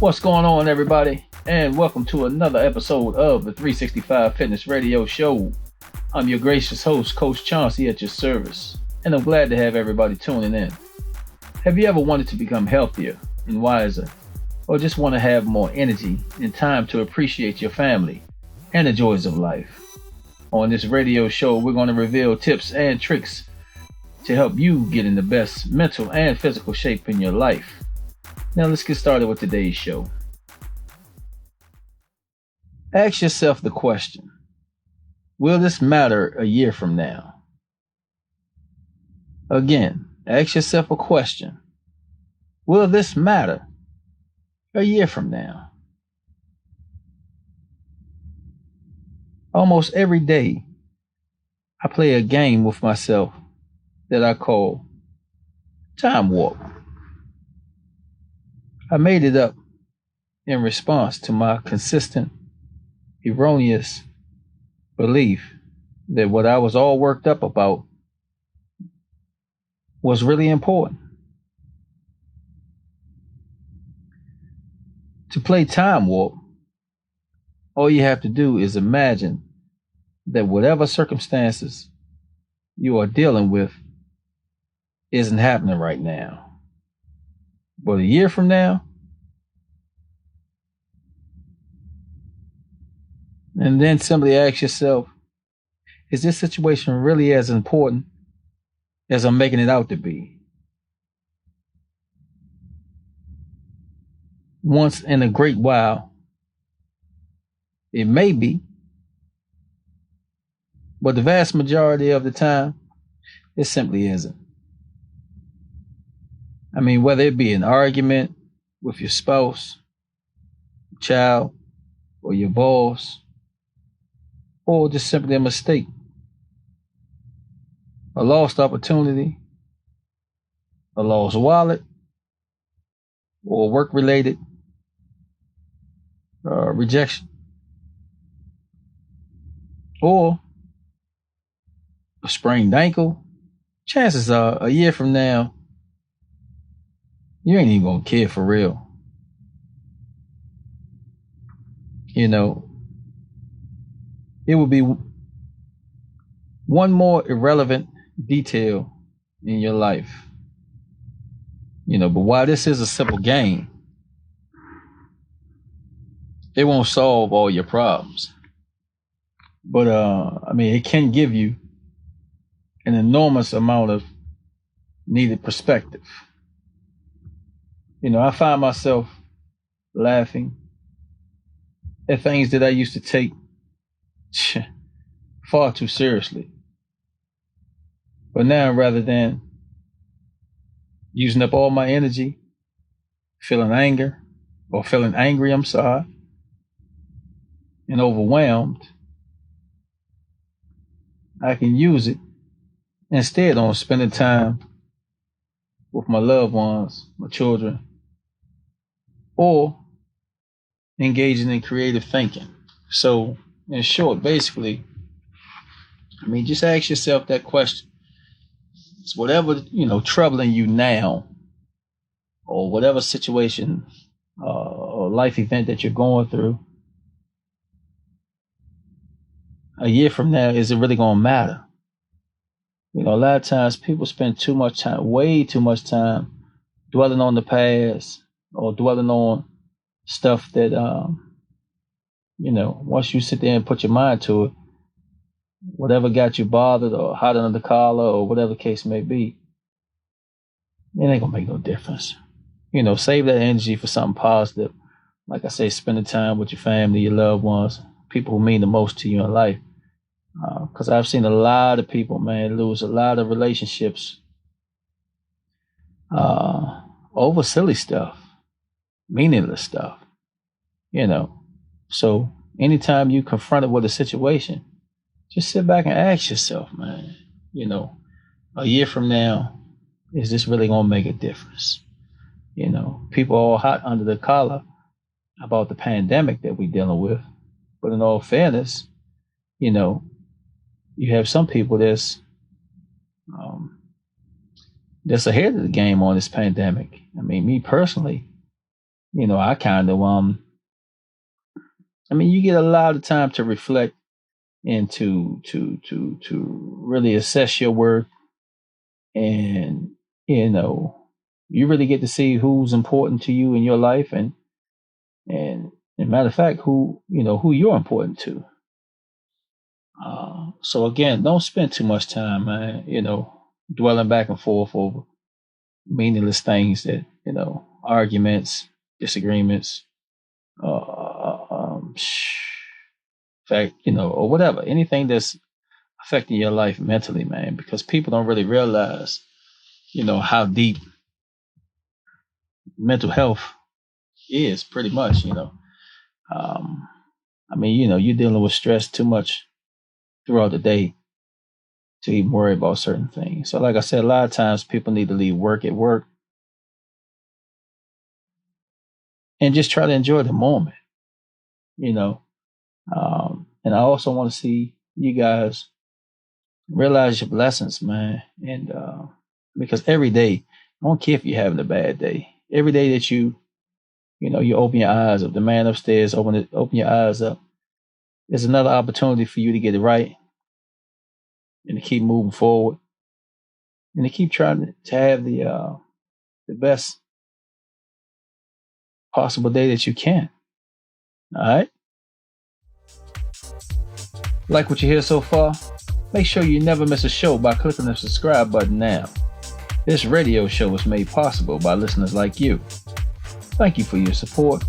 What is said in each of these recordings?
What's going on, everybody? And welcome to another episode of the 365 Fitness Radio Show. I'm your gracious host, Coach Chauncey, at your service, and I'm glad to have everybody tuning in. Have you ever wanted to become healthier and wiser, or just want to have more energy and time to appreciate your family and the joys of life? On this radio show, we're going to reveal tips and tricks to help you get in the best mental and physical shape in your life. Now let's get started with today's show. Ask yourself the question, will this matter a year from now? Again, ask yourself a question, will this matter a year from now? Almost every day, I play a game with myself that I call Time Warp. I made it up in response to my consistent, erroneous belief that what I was all worked up about was really important. To play Time Warp, all you have to do is imagine that whatever circumstances you are dealing with isn't happening right now. But a year from now, and then simply ask yourself, is this situation really as important as I'm making it out to be? Once in a great while, it may be, but the vast majority of the time, it simply isn't. I mean, whether it be an argument with your spouse, child, or your boss, or just simply a mistake, a lost opportunity, a lost wallet, or work-related rejection, or a sprained ankle, chances are a year from now, you ain't even gonna care for real. You know, it would be one more irrelevant detail in your life. You know, but while this is a simple game, it won't solve all your problems. But I mean, it can give you an enormous amount of needed perspective. You know, I find myself laughing at things that I used to take far too seriously. But now, rather than using up all my energy, feeling angry, and overwhelmed, I can use it instead on spending time with my loved ones, my children, or engaging in creative thinking. So, in short, basically, I mean, just ask yourself that question. It's whatever, troubling you now, or whatever situation or life event that you're going through, a year from now, is it really going to matter? You know, a lot of times people spend too much time, way too much time, dwelling on the past or dwelling on stuff that, once you sit there and put your mind to it, whatever got you bothered or hot under the collar or whatever the case may be, it ain't gonna make no difference. You know, save that energy for something positive. Like I say, spending time with your family, your loved ones, people who mean the most to you in life. Because I've seen a lot of people, man, lose a lot of relationships over silly stuff, meaningless stuff, So anytime you confronted with a situation, just sit back and ask yourself, man, a year from now, is this really going to make a difference? People are all hot under the collar about the pandemic that we're dealing with. But in all fairness, you have some people that's ahead of the game on this pandemic. I mean, me personally, I kind of you get a lot of time to reflect and to really assess your worth, and you really get to see who's important to you in your life, and matter of fact, who you're important to. So again, don't spend too much time, man, dwelling back and forth over meaningless things that, arguments, disagreements, fact, or whatever, anything that's affecting your life mentally, man, because people don't really realize, how deep mental health is pretty much, Um, you're dealing with stress too much throughout the day to even worry about certain things. So, like I said, a lot of times people need to leave work at work and just try to enjoy the moment, you know. And I also want to see you guys realize your blessings, man. And because every day, I don't care if you're having a bad day. Every day that you open your eyes up, the man upstairs open your eyes up. There's another opportunity for you to get it right and to keep moving forward and to keep trying to have the best possible day that you can. All right. Like what you hear so far? Make sure you never miss a show by clicking the subscribe button now. This radio show was made possible by listeners like you. Thank you for your support.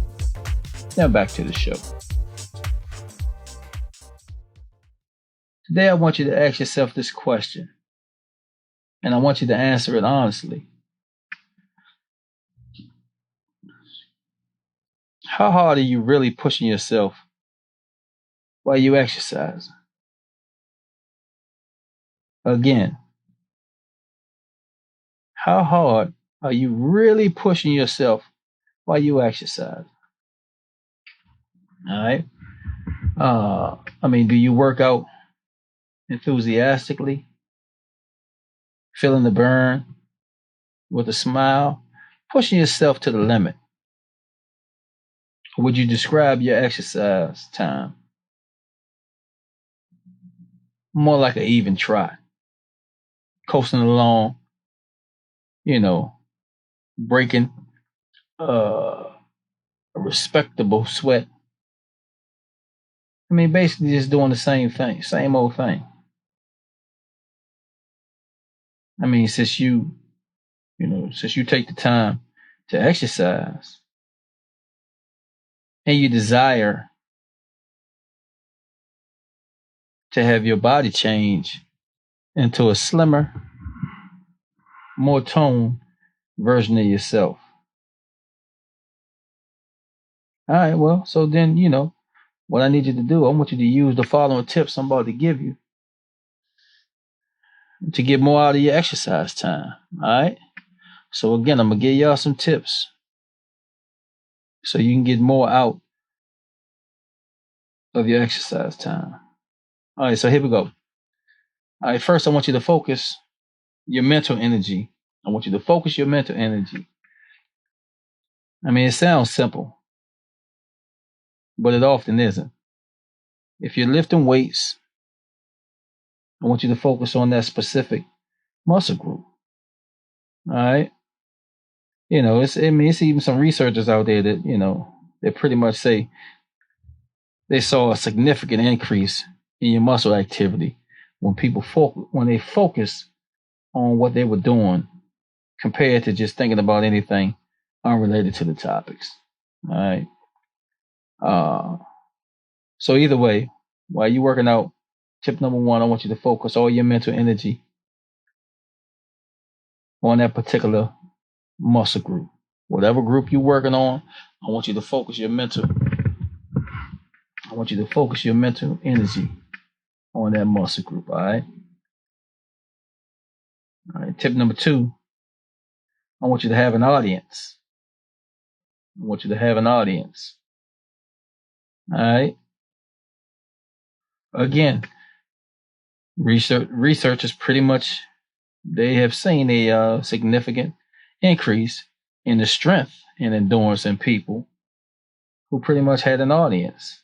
Now back to the show. Today I want you to ask yourself this question, and I want you to answer it honestly. How hard are you really pushing yourself while you exercise? Again, how hard are you really pushing yourself while you exercise? All right. Do you work out enthusiastically, feeling the burn with a smile, pushing yourself to the limit? Or would you describe your exercise time more like an even trot, coasting along, breaking a respectable sweat? Basically just doing the same thing, same old thing. Since you take the time to exercise and you desire to have your body change into a slimmer, more toned version of yourself. All right, well, so then, what I need you to do, I want you to use the following tips I'm about to give you to get more out of your exercise time. All right. So again, I'm going to give y'all some tips so you can get more out of your exercise time. All right, so here we go. All right, first I want you to focus your mental energy. I want you to focus your mental energy. It sounds simple, but it often isn't. If you're lifting weights, I want you to focus on that specific muscle group. All right. It's even some researchers out there that, they pretty much say they saw a significant increase in your muscle activity when they focus on what they were doing compared to just thinking about anything unrelated to the topics. All right. So either way, while you're working out, tip number one, I want you to focus all your mental energy on that particular muscle group. Whatever group you're working on, I want you to focus your mental energy on that muscle group. All right. All right. Tip number two, I want you to have an audience. All right. Again, researchers pretty much, they have seen a significant increase in the strength and endurance in people who pretty much had an audience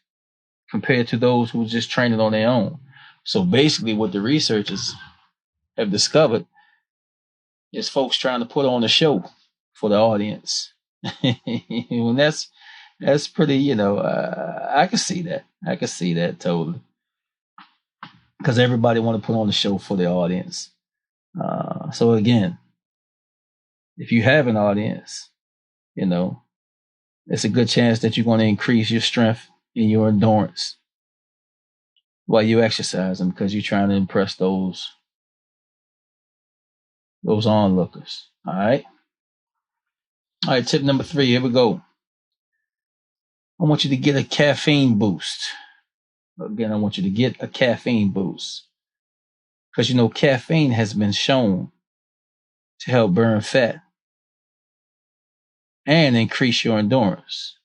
compared to those who just trained it on their own. So basically, what the researchers have discovered is folks trying to put on a show for the audience. And that's pretty, I can see that. I can see that totally. Because everybody want to put on a show for the audience. So again, if you have an audience, it's a good chance that you're going to increase your strength and your endurance while you exercising because you're trying to impress those onlookers. All right. All right. Tip number 3. Here we go. I want you to get a caffeine boost. Again, I want you to get a caffeine boost because caffeine has been shown to help burn fat and increase your endurance.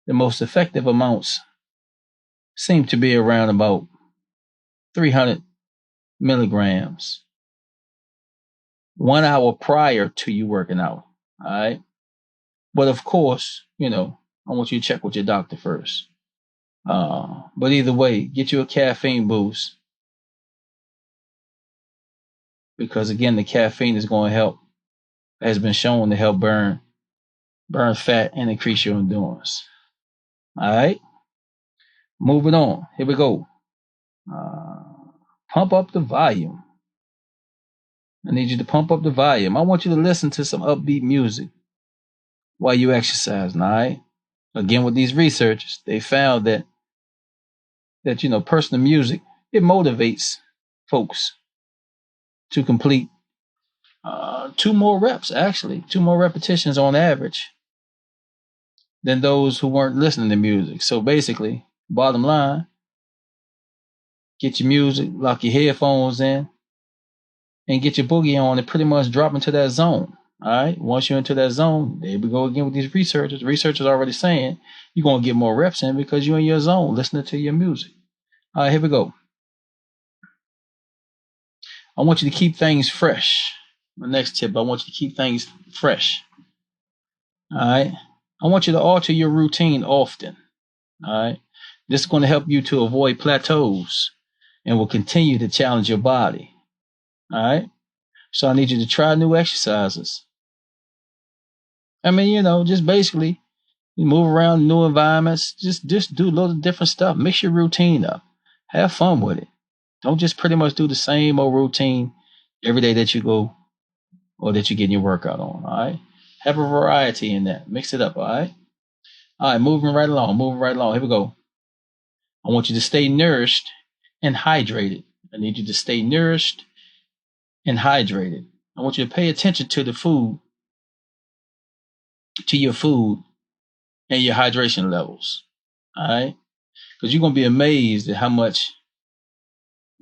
The most effective amounts seem to be around about 300 milligrams 1 hour prior to you working out. All right. But of course, I want you to check with your doctor first. But either way, get you a caffeine boost because again, the caffeine is going to help, has been shown to help burn fat and increase your endurance. All right. Moving on. Here we go. Pump up the volume. I need you to pump up the volume. I want you to listen to some upbeat music while you exercise. All right. Again, with these researchers, they found that personal music, it motivates folks to complete 2 more reps, actually, 2 more repetitions on average than those who weren't listening to music. So basically, bottom line, get your music, lock your headphones in, and get your boogie on and pretty much drop into that zone. All right. Once you're into that zone, there we go again with these researchers. Researchers already saying you're going to get more reps in because you're in your zone listening to your music. All right, here we go. I want you to keep things fresh. My next tip, I want you to keep things fresh. All right. I want you to alter your routine often. All right. This is going to help you to avoid plateaus and will continue to challenge your body. All right. So I need you to try new exercises. I mean, just basically you move around new environments. Just do a little different stuff. Mix your routine up. Have fun with it. Don't just pretty much do the same old routine every day that you go or that you get your workout on. All right. Have a variety in that. Mix it up. All right. All right. Moving right along. Here we go. I want you to stay nourished and hydrated. I need you to stay nourished and hydrated. I want you to pay attention to the food, to your food and your hydration levels. All right. Because you're going to be amazed at how much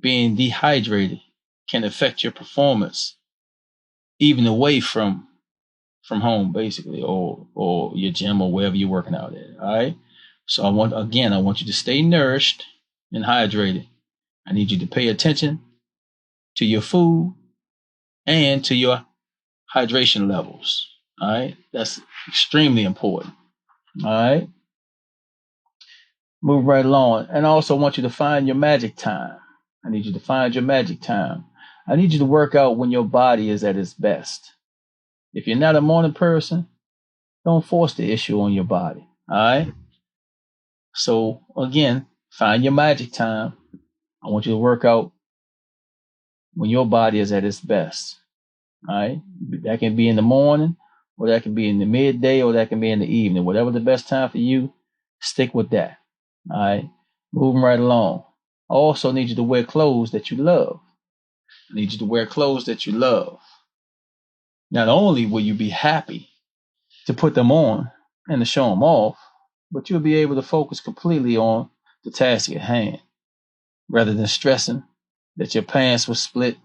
being dehydrated can affect your performance, even away from home, basically, or your gym or wherever you're working out at. All right. So I want you to stay nourished and hydrated. I need you to pay attention to your food and to your hydration levels. All right. That's extremely important. All right. Move right along. And I also want you to find your magic time. I need you to find your magic time. I need you to work out when your body is at its best. If you're not a morning person, don't force the issue on your body. All right. So again, find your magic time. I want you to work out when your body is at its best. All right. That can be in the morning, or that can be in the midday, or that can be in the evening. Whatever the best time for you, stick with that. All right. Moving right along. I also need you to wear clothes that you love. I need you to wear clothes that you love. Not only will you be happy to put them on and to show them off, but you'll be able to focus completely on the task at hand rather than stressing that your pants will split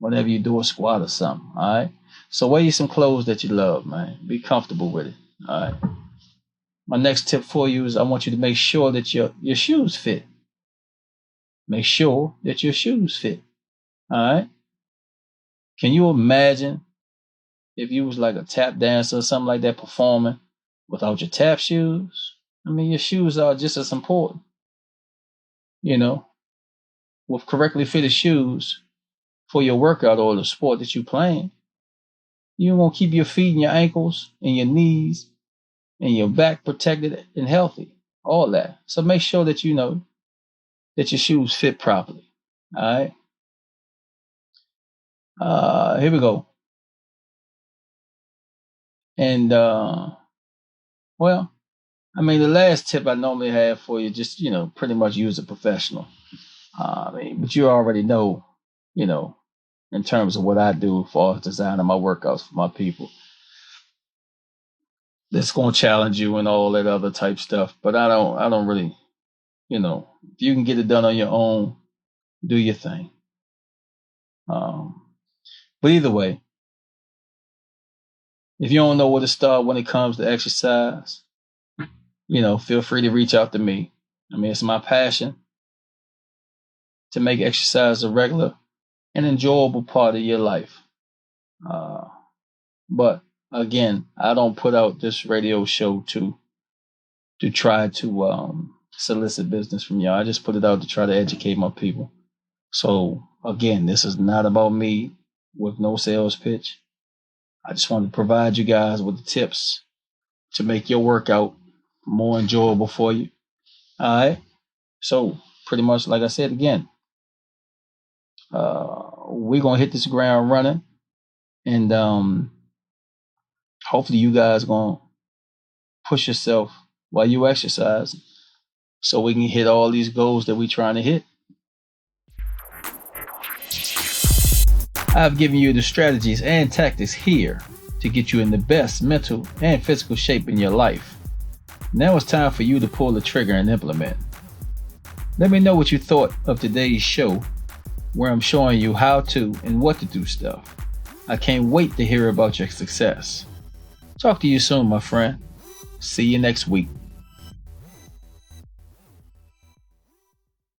whenever you do a squat or something. All right. So wear you some clothes that you love, man. Be comfortable with it. All right. My next tip for you is I want you to make sure that your shoes fit. Make sure that your shoes fit. All right. Can you imagine if you was like a tap dancer or something like that performing without your tap shoes, I mean, your shoes are just as important. You know, with correctly fitted shoes for your workout or the sport that you playing, you want to keep your feet and your ankles and your knees and your back protected and healthy. All that. So make sure that you know that your shoes fit properly. All right. Here we go. And well, I mean, the last tip I normally have for you, just pretty much use a professional. But you already know, in terms of what I do as far as designing my workouts for my people. That's going to challenge you and all that other type stuff. But I don't really, if you can get it done on your own, do your thing. But either way, if you don't know where to start when it comes to exercise, feel free to reach out to me. I mean, it's my passion to make exercise a regular and enjoyable part of your life. But again, I don't put out this radio show to try to solicit business from y'all. I just put it out to try to educate my people. So again, this is not about me with no sales pitch. I just want to provide you guys with the tips to make your workout more enjoyable for you. All right. So pretty much, like I said again, we're gonna hit this ground running, and hopefully you guys gonna push yourself while you exercise, so we can hit all these goals that we're trying to hit. I've given you the strategies and tactics here to get you in the best mental and physical shape in your life. Now it's time for you to pull the trigger and implement. Let me know what you thought of today's show, where I'm showing you how to and what to do stuff. I can't wait to hear about your success. Talk to you soon, my friend. See you next week.